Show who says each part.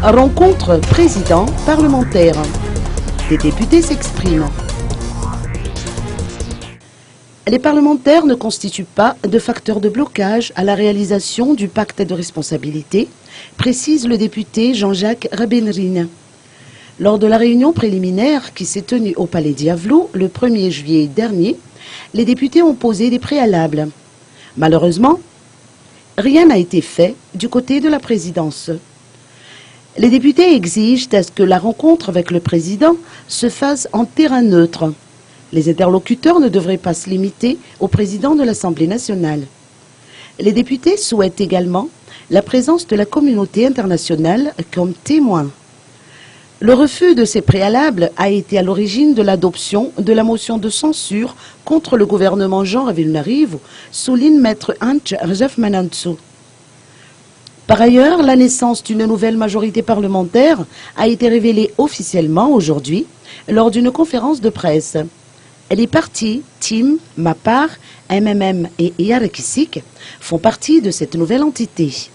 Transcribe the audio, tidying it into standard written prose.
Speaker 1: Rencontre président parlementaire. Des députés s'expriment. Les parlementaires ne constituent pas de facteur de blocage à la réalisation du pacte de responsabilité, précise le député Jean-Jacques Rabenrine. Lors de la réunion préliminaire qui s'est tenue au Palais Diavelot le 1er juillet dernier, les députés ont posé des préalables. Malheureusement, rien n'a été fait du côté de la présidence. Les députés exigent à ce que la rencontre avec le président se fasse en terrain neutre. Les interlocuteurs ne devraient pas se limiter au président de l'Assemblée nationale. Les députés souhaitent également la présence de la communauté internationale comme témoin. Le refus de ces préalables a été à l'origine de l'adoption de la motion de censure contre le gouvernement Jean Ravenarivo, souligne maître Antje Rjefmanantsou. Par ailleurs, la naissance d'une nouvelle majorité parlementaire a été révélée officiellement aujourd'hui lors d'une conférence de presse. Les partis TIM, MAPAR, MMM et Yarekisik font partie de cette nouvelle entité.